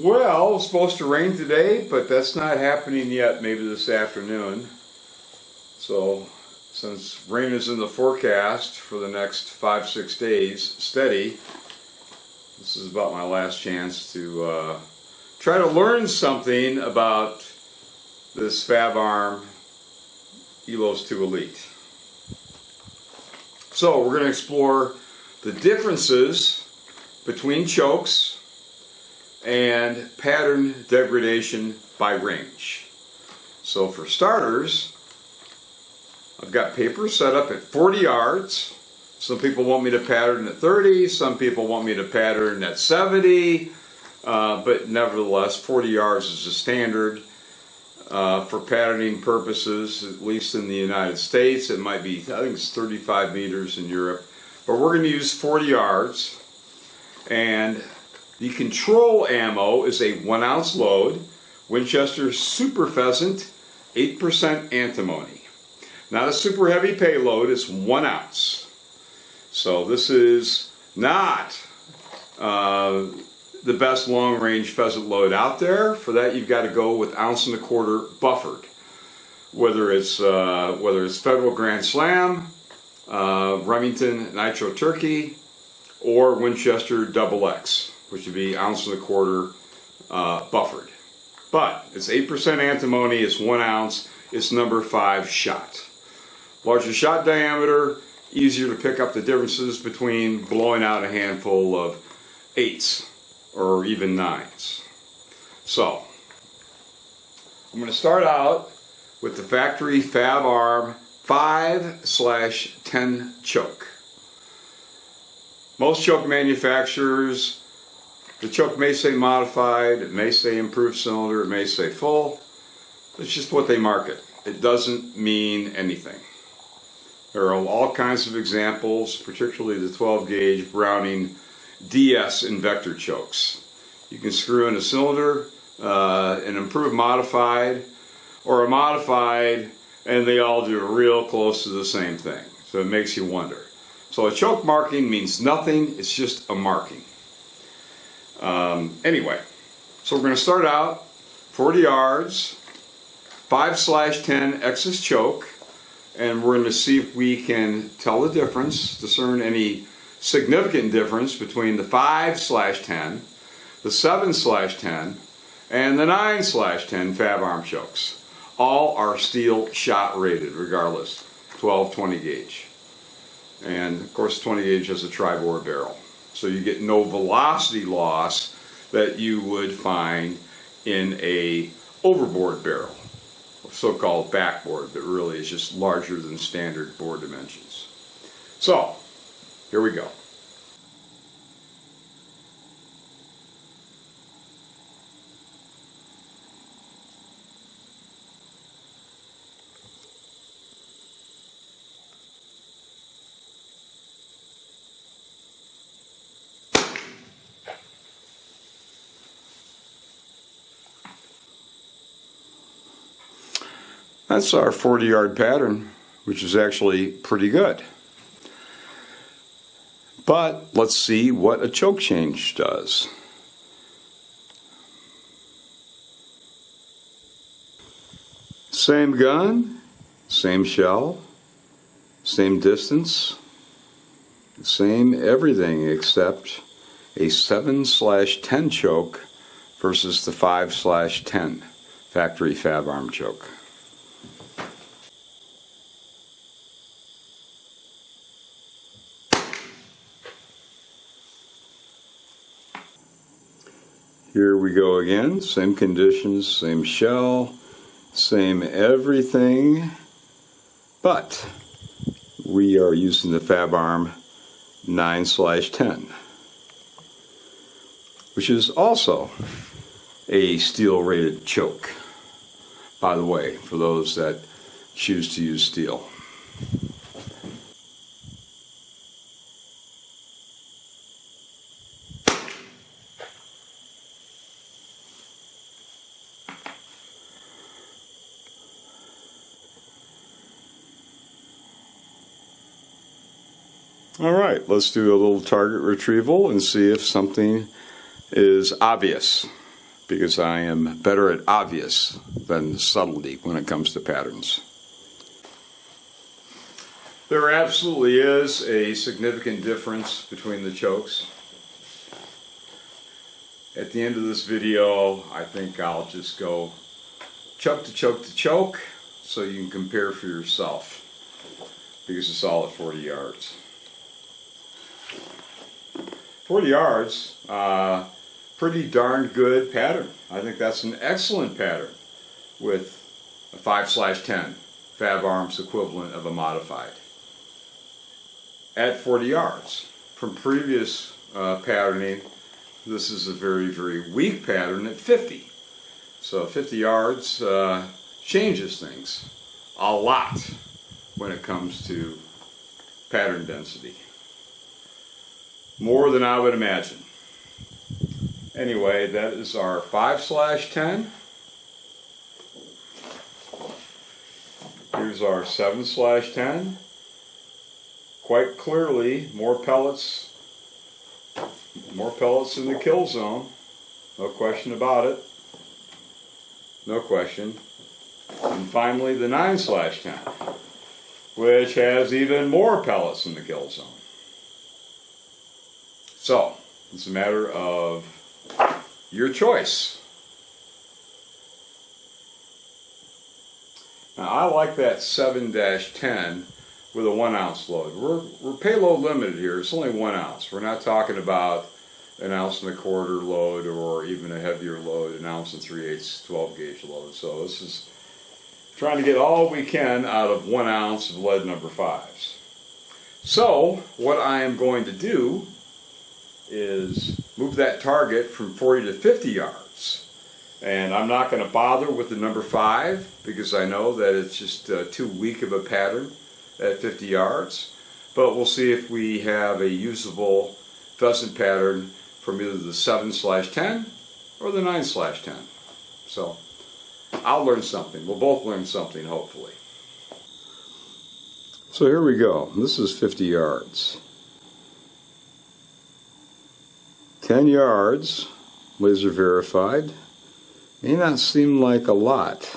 Well, it's supposed to rain today, but that's not happening yet, maybe this afternoon. So, since rain is in the forecast for the next 5-6 days, steady, this is about my last chance to try to learn something about this Fabarm Elos 2 Elite. So, we're going to explore the differences between chokes and pattern degradation by range. So for starters, I've got paper set up at 40 yards. Some people want me to pattern at 30, some people want me to pattern at 70, but nevertheless 40 yards is the standard for patterning purposes, at least in the United States. It might be, I think it's 35 meters in Europe, but we're going to use 40 yards. And the control ammo is a 1 ounce load, Winchester Super Pheasant, 8% antimony. Not a super heavy payload, it's 1 ounce. So this is not the best long range pheasant load out there. For that you've got to go with 1.25 ounce buffered. Whether it's Federal Grand Slam, Remington Nitro Turkey, or Winchester Double X, which would be 1.25 ounce buffered. But it's 8% antimony, it's 1 ounce, it's number 5 shot. Larger shot diameter, easier to pick up the differences between blowing out a handful of 8s or even 9s. So, I'm going to start out with the factory Fabarm 5/10 choke. Most choke manufacturers, the choke may say modified, it may say improved cylinder, it may say full. It's just what they market. It doesn't mean anything. There are all kinds of examples, particularly the 12 gauge Browning DS Invector chokes. You can screw in a cylinder, an improved modified, or a modified, and they all do real close to the same thing. So it makes you wonder. So a choke marking means nothing, it's just a marking. Anyway, so we're going to start out 40 yards, 5/10 X's choke, and we're going to see if we can tell the difference, discern any significant difference between the 5/10, the 7/10, and the 9/10 Fabarm chokes. All are steel shot rated regardless, 12-20 gauge. And of course 20 gauge has a tri-bore barrel. So you get no velocity loss that you would find in a overboard barrel, so-called backboard, that really is just larger than standard bore dimensions. So, here we go. That's our 40-yard pattern, which is actually pretty good. But let's see what a choke change does. Same gun, same shell, same distance, same everything except a 7/10 choke versus the 5/10 factory Fabarm choke. Here we go again, same conditions, same shell, same everything, but we are using the Fabarm 9/10, which is also a steel rated choke, by the way, for those that choose to use steel. Alright, let's do a little target retrieval and see if something is obvious. because I am better at obvious than subtlety when it comes to patterns. There absolutely is a significant difference between the chokes. At the end of this video, I think I'll just go choke to choke to choke so you can compare for yourself, because it's all at 40 yards. 40 yards, pretty darn good pattern. I think that's an excellent pattern with a 5/10, Fabarm's equivalent of a modified. At 40 yards. From previous patterning, this is a very, very weak pattern at 50. So 50 yards changes things a lot when it comes to pattern density. More than I would imagine. Anyway, that is our 5/10. Here's our 7/10. Quite clearly, more pellets in the kill zone. No question about it. No question. And finally, the 9/10, which has even more pellets in the kill zone. So, it's a matter of your choice. Now, I like that 7-10 with a 1 ounce load. We're payload limited here. It's only 1 ounce. We're not talking about an 1.25 ounce load or even a heavier load, 1 3/8 ounce 12 gauge load. So this is trying to get all we can out of 1 ounce of lead number 5s. So what I am going to do is move that target from 40 to 50 yards. And I'm not going to bother with the number 5 because I know that it's just too weak of a pattern at 50 yards. But we'll see if we have a usable pheasant pattern from either the 7/10 or the 9/10. So I'll learn something. We'll both learn something, hopefully. So here we go. This is 50 yards. 10 yards, laser verified. May not seem like a lot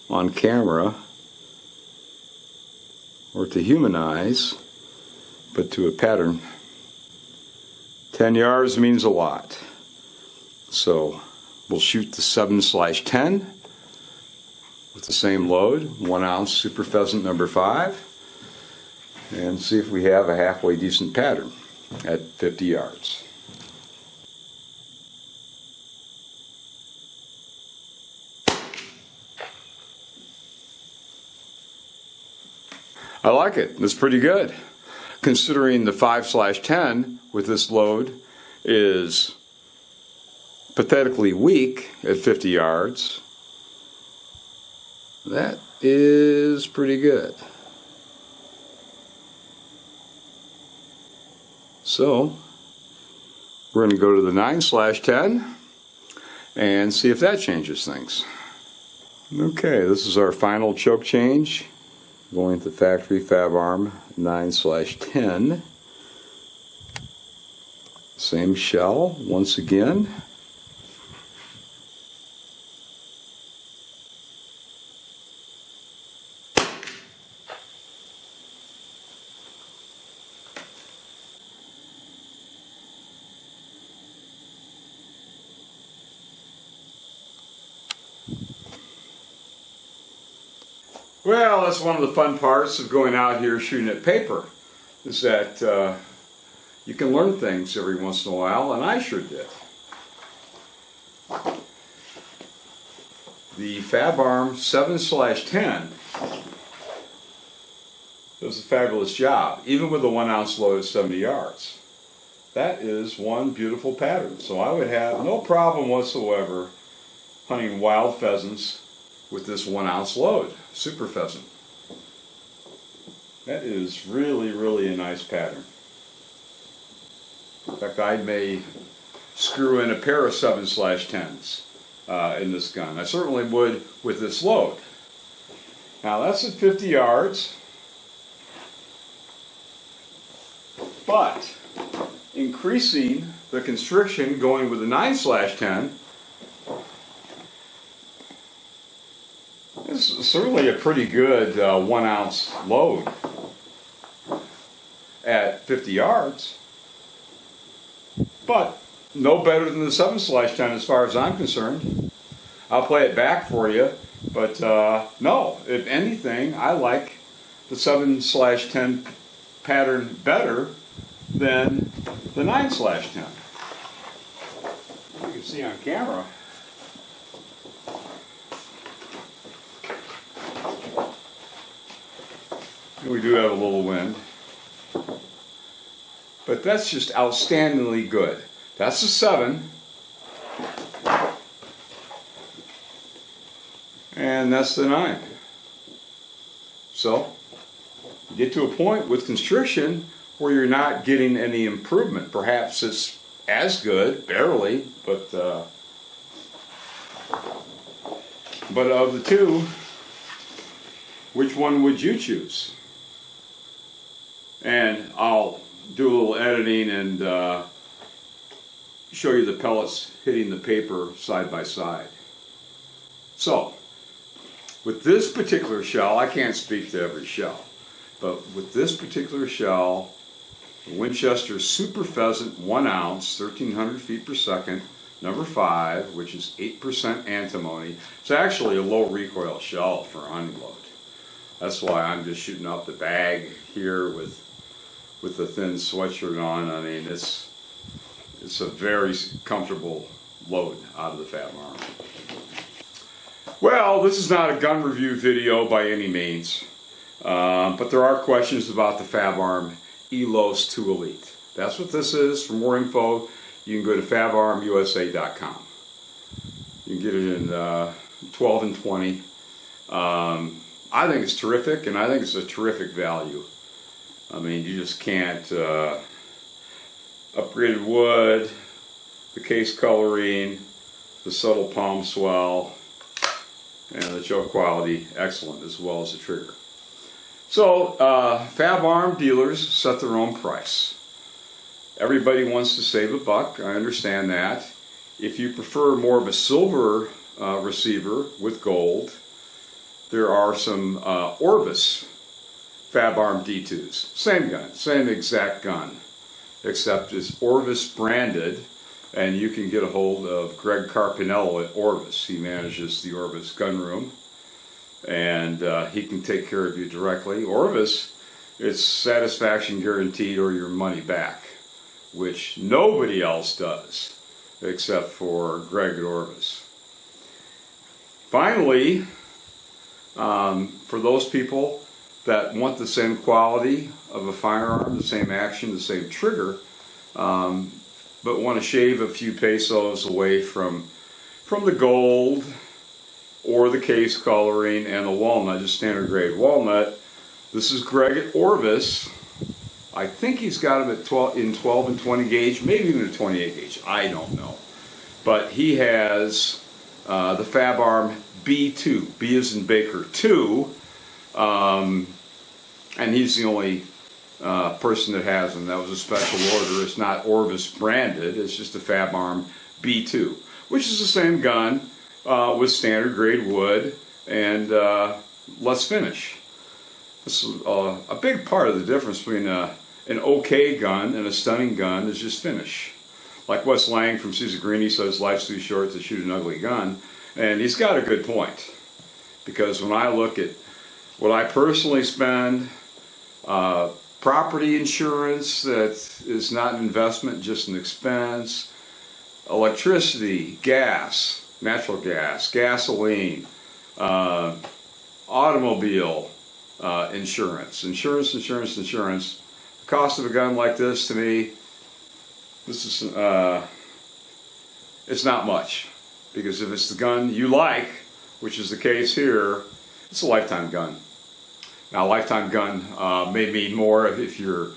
on camera or to human eyes, but to a pattern, 10 yards means a lot. So we'll shoot the 7/10 with the same load, 1 ounce super pheasant number 5, and see if we have a halfway decent pattern at 50 yards. I like it. It's pretty good. Considering the 5/10 with this load is pathetically weak at 50 yards, that is pretty good. So we're going to go to the 9/10 and see if that changes things. Okay, this is our final choke change. Going to factory Fabarm 9/10. Same shell once again. Well, that's one of the fun parts of going out here shooting at paper, is that you can learn things every once in a while, and I sure did. The Fabarm 7/10 does a fabulous job, even with a 1 ounce load at 70 yards. That is one beautiful pattern, so I would have no problem whatsoever hunting wild pheasants with this 1 ounce load, super pheasant. That is really, really a nice pattern. In fact, I may screw in a pair of 7/10s in this gun. I certainly would with this load. Now that's at 50 yards, but increasing the constriction going with the 9/10 This is certainly a pretty good 1 ounce load at 50 yards, but no better than the 7/10 as far as I'm concerned. I'll play it back for you, but no, if anything, I like the 7/10 pattern better than the 9/10. You can see on camera. We do have a little wind, but that's just outstandingly good. That's a 7, and that's the 9. So you get to a point with constriction where you're not getting any improvement. Perhaps it's as good, barely, but of the two, which one would you choose? And I'll do a little editing and show you the pellets hitting the paper side by side. So, with this particular shell, I can't speak to every shell, but with this particular shell, the Winchester Super Pheasant 1 ounce, 1300 feet per second, number 5, which is 8% antimony. It's actually a low recoil shell for a hunting load. That's why I'm just shooting off the bag here with the thin sweatshirt on. I mean, it's a very comfortable load out of the Fabarm. Well, this is not a gun review video by any means, but there are questions about the Fabarm Elos 2 Elite. That's what this is. For more info, you can go to fabarmusa.com. You can get it in 12 and 20. I think it's terrific, and I think it's a terrific value. I mean, you just can't. Upgraded wood, the case coloring, the subtle palm swell, and the choke quality, excellent, as well as the trigger. So, Fabarm dealers set their own price. Everybody wants to save a buck, I understand that. If you prefer more of a silver receiver with gold, there are some Orvis Fabarm D2s. Same gun, same exact gun, except it's Orvis branded, and you can get a hold of Greg Carpinello at Orvis. He manages the Orvis gun room, and he can take care of you directly. Orvis, it's satisfaction guaranteed or your money back, which nobody else does except for Greg at Orvis. Finally, for those people that want the same quality of a firearm, the same action, the same trigger, but want to shave a few pesos away from the gold or the case coloring and the walnut, just standard grade walnut, this is Greg at Orvis. I think he's got them at 12 and 20 gauge, maybe even a 28 gauge, I don't know. But he has the Fabarm B2, B as in Baker 2, and he's the only person that has them. That was a special order. It's not Orvis branded, it's just a Fabarm B2, which is the same gun with standard grade wood and less finish. This is a big part of the difference between an okay gun and a stunning gun is just finish. Like Wes Lang from Caesar Greeny says, life's too short to shoot an ugly gun, and he's got a good point. Because when I look at what I personally spend, property insurance that is not an investment, just an expense, electricity, gas, natural gas, gasoline, automobile insurance. The cost of a gun like this, to me, this is it's not much. Because if it's the gun you like, which is the case here, it's a lifetime gun. Now, a lifetime gun may mean more if you're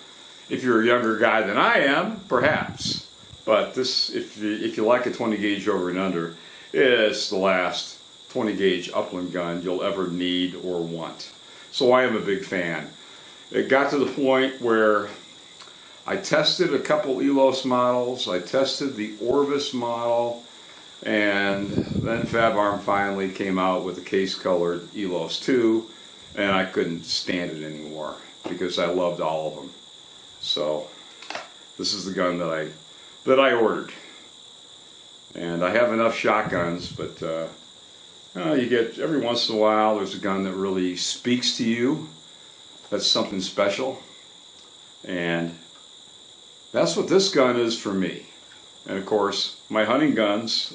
a younger guy than I am, perhaps. But this, if you like a 20 gauge over and under, it's the last 20 gauge upland gun you'll ever need or want. So I am a big fan. It got to the point where I tested a couple Elos models. I tested the Orvis model. And then Fabarm finally came out with a case-colored Elos 2, and I couldn't stand it anymore because I loved all of them. So this is the gun that I ordered. And I have enough shotguns, but you get, every once in a while, there's a gun that really speaks to you. That's something special. And that's what this gun is for me. And of course, my hunting guns,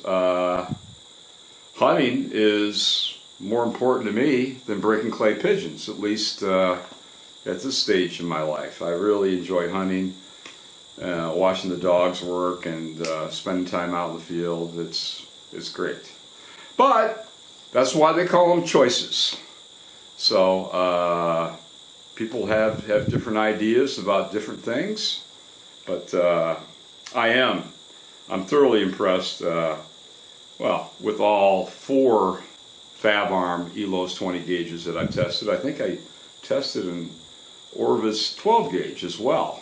hunting is more important to me than breaking clay pigeons, at least at this stage in my life. I really enjoy hunting, watching the dogs work and spending time out in the field. It's great. But that's why they call them choices. So people have different ideas about different things, but I'm thoroughly impressed, with all 4 Fabarm Elos 20 gauges that I've tested. I think I tested an Orvis 12 gauge as well,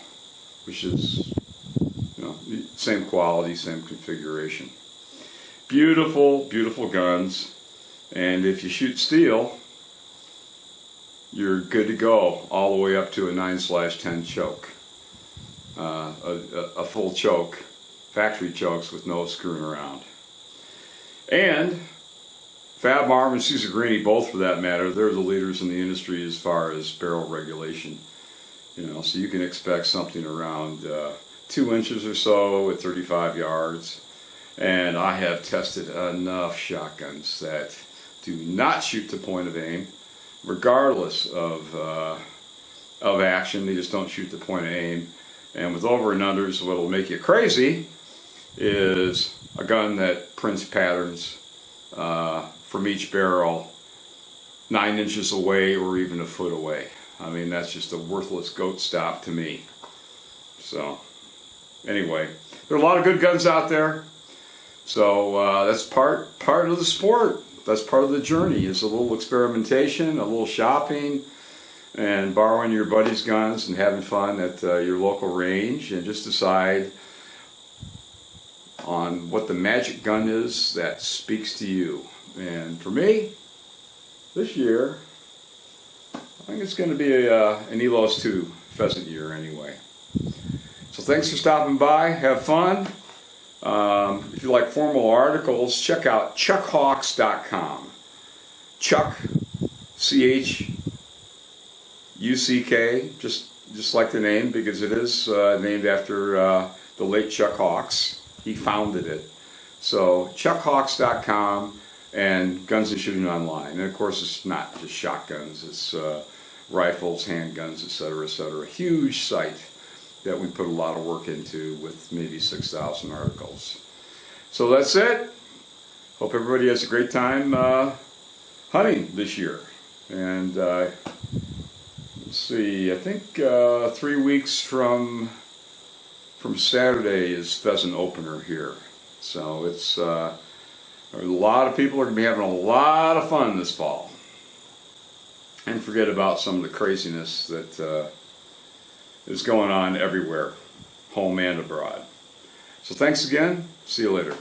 which is, same quality, same configuration. Beautiful, beautiful guns, and if you shoot steel, you're good to go all the way up to a 9/10 choke, a full choke, factory chokes with no screwing around. And Fabarm and Caesar, both for that matter, they're the leaders in the industry as far as barrel regulation. So you can expect something around 2 inches or so at 35 yards. And I have tested enough shotguns that do not shoot to point of aim, regardless of action. They just don't shoot to point of aim. And with over and unders, what'll make you crazy is a gun that prints patterns from each barrel 9 inches away or even a foot away. I mean, that's just a worthless goat stop to me. So anyway, there are a lot of good guns out there. So that's part of the sport. That's part of the journey, is a little experimentation, a little shopping, and borrowing your buddies' guns and having fun at your local range, and just decide on what the magic gun is that speaks to you. And for me, this year, I think it's going to be an Elos 2 Pheasant year anyway. So thanks for stopping by. Have fun. If you like formal articles, check out chuckhawks.com. Chuck, C-H-U-C-K, just like the name, because it is named after the late Chuck Hawks. He founded it. So chuckhawks.com and Guns and Shooting Online. And of course, it's not just shotguns, it's rifles, handguns, etc., etc. Huge site that we put a lot of work into with maybe 6,000 articles. So that's it. Hope everybody has a great time hunting this year. And let's see, I think 3 weeks from Saturday is pheasant opener here. So it's a lot of people are going to be having a lot of fun this fall. And forget about some of the craziness that is going on everywhere, home and abroad. So thanks again. See you later.